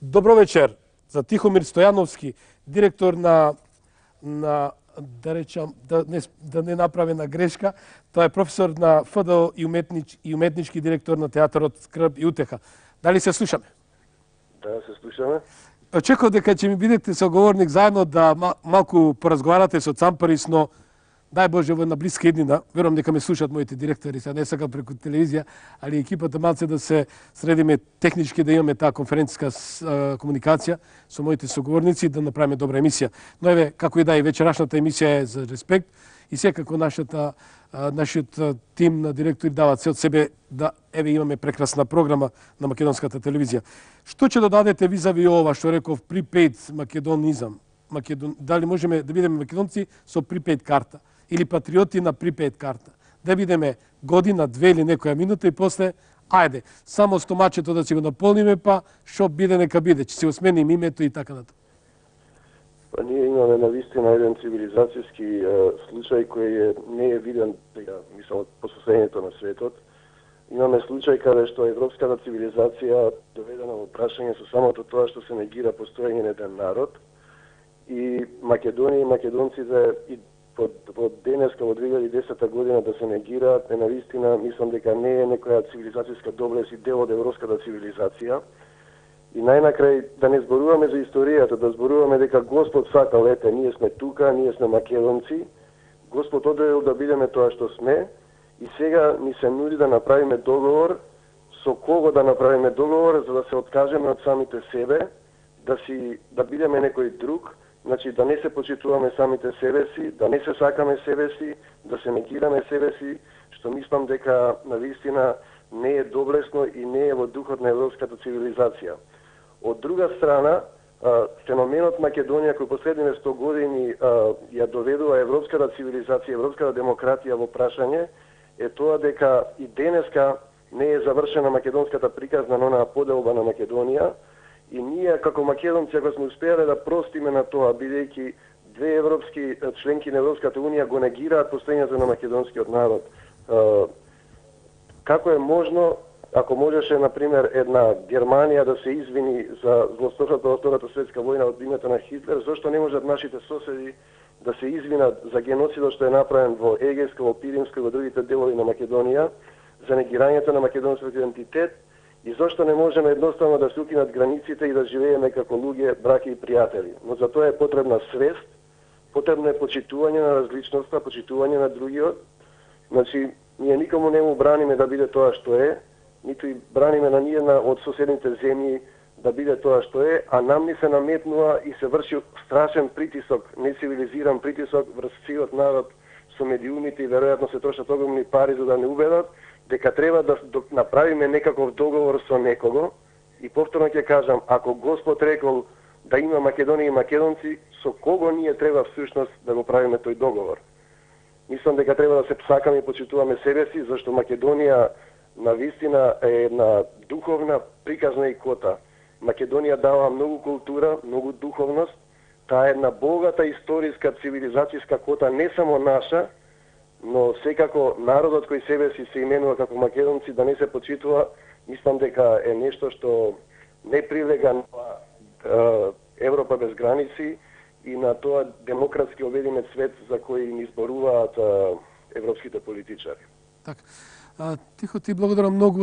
Добро вечер за Тихомир Стојановски, директор на да речам, да не направена грешка, тоа е професор на ФДО и уметнички директор на театарот Скрб и утеха. Дали се слушаме? Да, се слушаме. Очекував дека ќе ми бидете соговорник заедно да малку поразговарате со Цампарис, но дај Боже во една блиска иднина, верувам дека ме слушаат моите директори, сега не сакам преку телевизија, али екипата малце да се средиме технички, да имаме таа конференциска комуникација со моите соговорници, да направиме добра емисија. Но еве, како и да е, вечерашната емисија е за респект и секако нашиот тим на директори дават се од себе да еве имаме прекрасна програма на македонската телевизија. Што ќе додадете визави ова што реков припейд македонизам? Дали можеме да бидеме македонци со припейд карта или патриоти на припейд карта? Да бидеме година, две или некоја минута и после ајде, само стомачето да си го наполниме, па шо биде нека биде, ќе си го сменим името и така натаму. Па ние имаме навистина еден цивилизацијски случај кој не е виден, мислам, по состојањето на светот. Имаме случај каде што европската цивилизација доведена во прашање со самото тоа што се негира постоење на еден народ и Македонија и македонците и од денеска во 2010 година да се негираат, навистина мислам дека не е некоја цивилизацијска доблест и дел од европската цивилизација. И најнакрај да не зборуваме за историјата, да зборуваме дека Господ сакал, ете, ние сме тука, ние сме македонци, Господ одредил да бидеме тоа што сме и сега ни се нуди да направиме договор, со кого да направиме договор за да се откажеме од самите себе, да бидеме некој друг, значи да не се почитуваме самите себе си, да не се сакаме себе си, да се негираме себе си, што мислам дека навистина не е доблесно и не е во духот на европската цивилизација. Од друга страна, феноменот Македонија кој последниве 100 години ја доведува европската цивилизација, европската демократија во прашање, е тоа дека и денеска не е завршена македонската приказна на онаа поделба на Македонија, и ние како македонци ако сме успеале да простиме на тоа, бидејќи две европски членки на Европската унија го негираат постоењето на македонскиот народ. Како е можно, ако можеше, например, една Германија да се извини за злосторството во Втората светска војна од името на Хитлер, зошто не можат нашите соседи да се извинат за геноцидот што е направен во Егејско, во Пиринско и во другите делови на Македонија, за негирањето на македонскиот идентитет, и зошто не можеме едноставно да се укинат границите и да живееме како луѓе, браќа и пријатели. Но за тоа е потребна свест, потребно е почитување на различноста, почитување на другиот. Значи, ние никому не му браниме да биде тоа што е, ниту и браниме на ниједна од соседните земји да биде тоа што е, а нам ни се наметнува и се врши страшен притисок, нецивилизиран притисок врз целиот народ со медиумите и веројатно се трошат огромни пари за да не убедат дека треба да направиме некаков договор со некого. И повторно ќе кажам, ако Господ рекол да има Македонија и македонци, со кого ние треба всушност да го правиме тој договор? Мислам дека треба да се сакаме и почитуваме себе си, зашто Македонија навистина е една духовна приказна икота. Македонија дава многу култура, многу духовност, таа е една богата историска цивилизацијска кота, не само наша, но секако народот кој себе си се именува како македонци да не се почитува, мислам дека е нешто што не прилега на Европа без граници и на тоа демократски обединет свет за кој ни зборуваат европските политичари. Така. Тихо, ти благодарам многу.